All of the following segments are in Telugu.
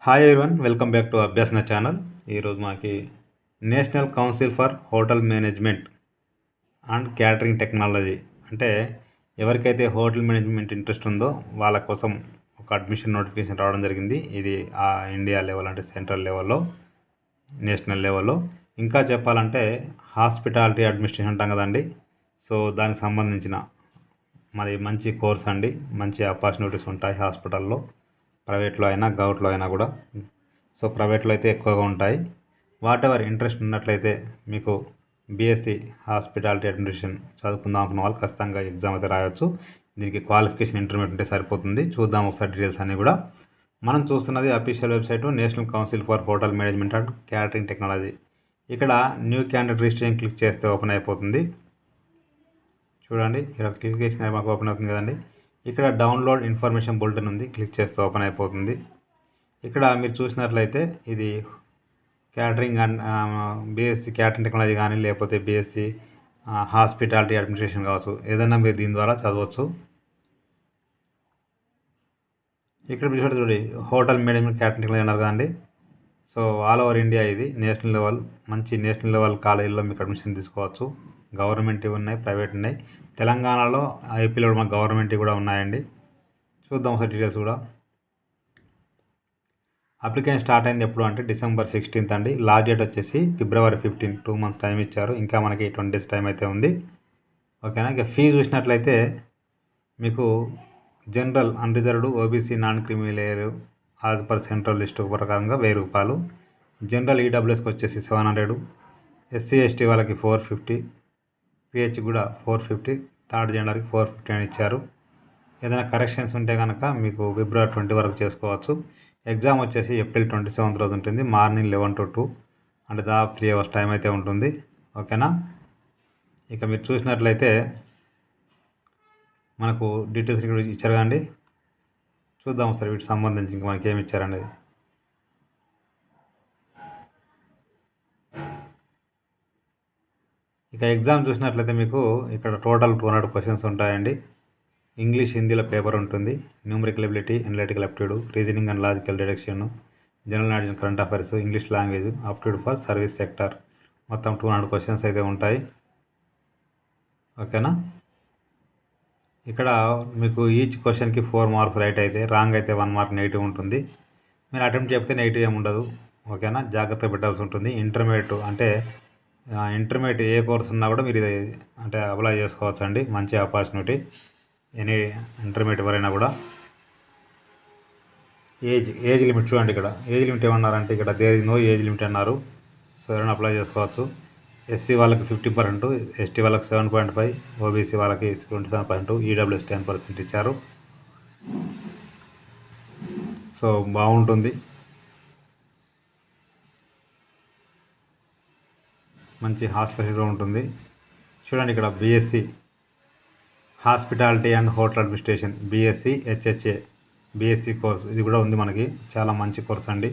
Hi everyone, welcome back to Abhyasana channel. ఈరోజు మాకి national council for hotel management and catering technology అంటే ఎవరికైతే హోటల్ మేనేజ్మెంట్ ఇంట్రెస్ట్ ఉందో వాళ్ళ కోసం ఒక అడ్మిషన్ నోటిఫికేషన్ రావడం జరిగింది. ఇది ఇండియా లెవెల్ అంటే సెంట్రల్ లెవెల్లో, నేషనల్ లెవెల్లో. ఇంకా చెప్పాలంటే హాస్పిటాలిటీ అడ్మినిస్ట్రేషన్ అంటాం కదండి. సో దానికి సంబంధించిన మరి మంచి కోర్స్ అండి. మంచి ఆపర్చునిటీస్ ఉంటాయి హాస్పిటల్లో, ప్రైవేట్లో అయినా గవర్నమెంట్లో అయినా కూడా. సో ప్రైవేట్లో అయితే ఎక్కువగా ఉంటాయి. వాట్ ఎవర్ ఇంట్రెస్ట్ ఉన్నట్లయితే మీకు బీఎస్సీ హాస్పిటాలిటీ అడ్మినిస్ట్రేషన్ చదువుకుందాం అనుకున్న వాళ్ళు ఖచ్చితంగా ఎగ్జామ్ అయితే రాయొచ్చు. దీనికి క్వాలిఫికేషన్ ఇంటర్మీడియట్ ఉంటే సరిపోతుంది. చూద్దాం ఒకసారి డీటెయిల్స్ అన్నీ కూడా. మనం చూస్తున్నది official website national council for hotel management and catering technology. ఇక్కడ న్యూ క్యాండిడేట్ రిజిస్ట్రేషన్ క్లిక్ చేస్తే ఓపెన్ అయిపోతుంది. చూడండి, ఇక్కడ క్లిక్ చేసిన మాకు ఓపెన్ అవుతుంది కదండి. ఇక్కడ డౌన్లోడ్ ఇన్ఫర్మేషన్ బులెటిన్ ఉంది, క్లిక్ చేస్తే ఓపెన్ అయిపోతుంది. ఇక్కడ మీరు చూసినట్లయితే ఇది catering and BSc catering technology కానీ, లేకపోతే బీఎస్సీ హాస్పిటాలిటీ అడ్మినిస్ట్రేషన్ కావచ్చు, ఏదైనా మీరు దీని ద్వారా చదవచ్చు. ఇక్కడ మీరు చూడండి, హోటల్ మేనేజ్మెంట్ క్యాటరింగ్ టెక్నాలజీ అన్నారు కదండి. సో ఆల్ ఓవర్ ఇండియా ఇది నేషనల్ లెవెల్, మంచి నేషనల్ లెవెల్ కాలేజీల్లో మీకు అడ్మిషన్ తీసుకోవచ్చు. గవర్నమెంట్ ఉన్నాయి, ప్రైవేట్ ఉన్నాయి. తెలంగాణలో, ఏపీలో మాకు గవర్నమెంట్ కూడా ఉన్నాయండి. చూద్దాం ఒకసారి డీటెయిల్స్ కూడా. అప్లికేషన్ స్టార్ట్ అయింది ఎప్పుడు అంటే December 16 అండి. లాస్ట్ డేట్ వచ్చేసి February 15, 2 months టైం ఇచ్చారు. ఇంకా మనకి 20 days టైం అయితే ఉంది. ఓకేనా. ఇక ఫీజు చూసినట్లయితే మీకు జనరల్ అన్రిజర్వ్డ్ ఓబీసీ నాన్ క్రిమి layer as per central list ప్రకారంగా 1000 రూపాయలు. జనరల్ ఈడబ్ల్యూఎస్కి వచ్చేసి 700, ఎస్సీ ఎస్టీ వాళ్ళకి 450, పిహెచ్ కూడా 450, థర్డ్ జెండర్కి 450 అని ఇచ్చారు. ఏదైనా కరెక్షన్స్ ఉంటే కనుక మీకు February 20 వరకు చేసుకోవచ్చు. ఎగ్జామ్ వచ్చేసి April 27 రోజు ఉంటుంది. మార్నింగ్ 11 to 2 అంటే దాదాపు 3 hours టైం అయితే ఉంటుంది. ఓకేనా. ఇక మీరు చూసినట్లయితే మనకు డీటెయిల్స్ ఇక్కడ ఇచ్చారు కదండి. చూద్దాం ఒకసారి వీటికి సంబంధించి ఇంకా మనకి ఏమి ఇచ్చారనేది. ఇక ఎగ్జామ్ చూసినట్లయితే మీకు ఇక్కడ టోటల్ 200 క్వశ్చన్స్ ఉంటాయండి. ఇంగ్లీష్, హిందీలో పేపర్ ఉంటుంది. Numerical ability, analytical aptitude, reasoning and logical deduction, general knowledge and current affairs, English language, aptitude for service sector. మొత్తం 200 క్వశ్చన్స్ అయితే ఉంటాయి. ఓకేనా. ఇక్కడ మీకు ఈచ్ క్వశ్చన్కి 4 marks రైట్ అయితే, రాంగ్ అయితే 1 mark నెగిటివ్ ఉంటుంది. మీరు అటెంప్ట్ చెప్తే నెగిటివ్ ఏమి ఉండదు. ఓకేనా. జాగ్రత్త పెట్టాల్సి ఉంటుంది. ఇంటర్మీడియట్ ఏ కోర్స్ ఉన్నా కూడా మీరు ఇది అంటే అప్లై చేసుకోవచ్చు అండి. మంచి ఆపర్చునిటీ. ఎనీ ఇంటర్మీడియట్ ఎవరైనా కూడా. ఏజ్ లిమిట్ చూడండి. ఇక్కడ ఏజ్ లిమిట్ ఏమన్నారంటే ఇక్కడ there is no age limit అన్నారు. సో ఎవరైనా అప్లై చేసుకోవచ్చు. ఎస్సీ వాళ్ళకి 50%, ఎస్టీ వాళ్ళకి 7.5, ఓబీసీ వాళ్ళకి 27%, ఈడబ్ల్యూఎస్ 10% ఇచ్చారు. సో బాగుంటుంది. మంచి హాస్పిటల్ ఉంటుంది. చూడండి, ఇక్కడ BSc hospitality and hotel administration, BSc HHA BSc course ఇది కూడా ఉంది మనకి. చాలా మంచి కోర్స్ అండి.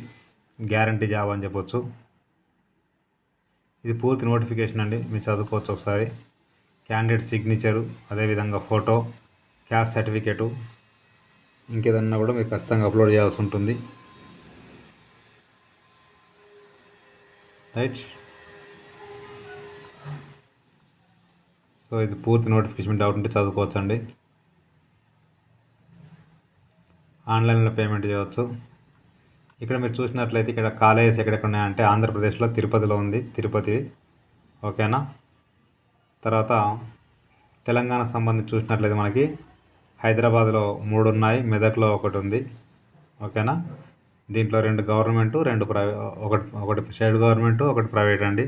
గ్యారంటీ జాబ్ అని చెప్పొచ్చు. ఇది పూర్తి నోటిఫికేషన్ అండి, మీరు చదువుకోవచ్చు ఒకసారి. క్యాండిడేట్ సిగ్నేచరు, అదేవిధంగా ఫోటో, క్యాస్ట్ సర్టిఫికేటు, ఇంకేదన్నా కూడా మీరు ఖచ్చితంగా అప్లోడ్ చేయాల్సి ఉంటుంది. రైట్. సో ఇది పూర్తి నోటిఫికేషన్. డౌట్ ఉంటే చదువుకోవచ్చు అండి. ఆన్లైన్లో పేమెంట్ చేయవచ్చు. ఇక్కడ మీరు చూసినట్లయితే ఇక్కడ కాలేజెస్ ఎక్కడెక్కడ ఉన్నాయంటే ఆంధ్రప్రదేశ్లో తిరుపతిలో ఉంది, తిరుపతి. ఓకేనా. తర్వాత తెలంగాణ సంబంధించి చూసినట్లయితే మనకి హైదరాబాద్లో 3 ఉన్నాయి, మెదక్లో 1 ఉంది. ఓకేనా. దీంట్లో 2 గవర్నమెంటు, 2 ప్రైవేట్, ఒకటి స్టేట్ గవర్నమెంటు, 1 ప్రైవేట్ అండి.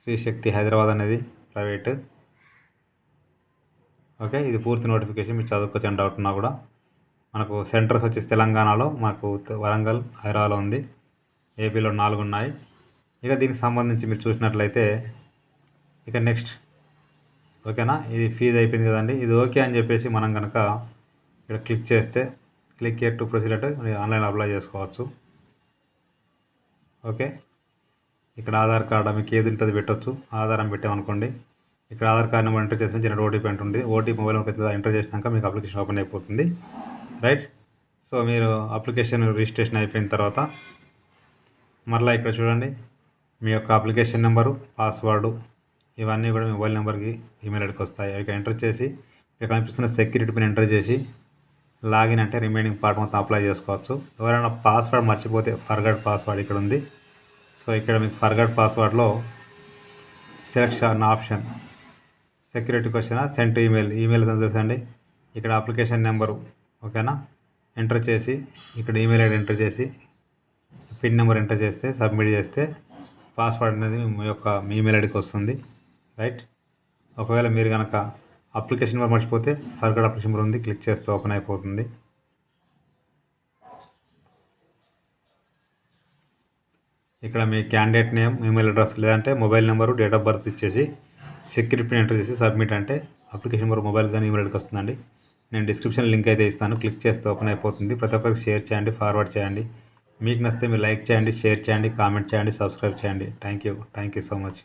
శ్రీశక్తి హైదరాబాద్ అనేది ప్రైవేట్. ఓకే. ఇది పూర్తి నోటిఫికేషన్, మీరు చదువుకోవచ్చు అని డౌట్ ఉన్నా కూడా. మనకు సెంటర్స్ వచ్చేసి తెలంగాణలో మనకు వరంగల్, హైదరాబాద్లో ఉంది. ఏపీలో 4 ఉన్నాయి. ఇక దీనికి సంబంధించి మీరు చూసినట్లయితే ఇక నెక్స్ట్. ఓకేనా. ఇది ఫీజు అయిపోయింది కదండి. ఇది ఓకే అని చెప్పేసి మనం కనుక ఇక్కడ క్లిక్ చేస్తే క్లిక్ హియర్ టు ప్రొసీడ్ అంటే ఆన్లైన్ అప్లై చేసుకోవచ్చు. ఓకే. ఇక్కడ ఆధార్ కార్డు మీకు ఏది ఉంటుంది పెట్టవచ్చు. ఆధారం పెట్టామనుకోండి, ఇక్కడ ఆధార్ కార్డు నెంబర్ ఎంటర్ చేసిన జనరేట్ ఓటీపీ అంటుంది. ఓటీపీ మొబైల్ నెంబర్ ఎంటర్ చేసినాక మీకు అప్లికేషన్ ఓపెన్ అయిపోతుంది. రైట్. సో మీరు అప్లికేషన్ రిజిస్ట్రేషన్ అయిపోయిన తర్వాత మరలా ఇక్కడ చూడండి, మీ యొక్క అప్లికేషన్ నెంబరు, పాస్వర్డు ఇవన్నీ కూడా మీ మొబైల్ నెంబర్కి ఈమెయిల్ ఐడికి వస్తాయి. అవి ఎంటర్ చేసి ఇక్కడ కనిపిస్తున్న సెక్యూరిటీ పిన్ ఎంటర్ చేసి లాగిన్ అంటే రిమైనింగ్ పార్ట్ మొత్తం అప్లై చేసుకోవచ్చు. ఎవరైనా పాస్వర్డ్ మర్చిపోతే ఫర్గట్ పాస్వర్డ్ ఇక్కడ ఉంది. సో ఇక్కడ మీకు ఫర్గట్ పాస్వర్డ్లో selection option security question send email తెలుసండి. ఇక్కడ అప్లికేషన్ నెంబరు ఓకేనా ఎంటర్ చేసి ఇక్కడ ఈమెయిల్ ఐడి ఎంటర్ చేసి పిన్ నెంబర్ ఎంటర్ చేస్తే సబ్మిట్ చేస్తే పాస్వర్డ్ అనేది మీ ఈమెయిల్ ఐడికి వస్తుంది. రైట్. ఒకవేళ మీరు కనుక అప్లికేషన్ నెంబర్ మర్చిపోతే ఫర్గట్ అప్లికేషన్ నెంబర్ ఉంది, క్లిక్ చేస్తే ఓపెన్ అయిపోతుంది. ఇక్కడ మీ క్యాండిడేట్ నేమ్, ఈమెయిల్ అడ్రస్ లేదంటే mobile number, date of birth ఇచ్చేసి సెక్యూరిటీ పిన్ ఎంటర్ చేసి సబ్మిట్ అంటే అప్లికేషన్ నెంబర్ మొబైల్ కానీ ఈమెయిల్ ఐడికి వస్తుందండి. నేను డిస్క్రిప్షన్ లింక్ అయితే ఇస్తాను, క్లిక్ చేస్తే ఓపెన్ అయిపోతుంది. ప్రతి ఒక్కరికి షేర్ చేయండి, ఫార్వర్డ్ చేయండి. మీకు నచ్చితే మీరు లైక్ చేయండి, షేర్ చేయండి, కామెంట్ చేయండి, సబ్స్క్రైబ్ చేయండి. Thank you so much.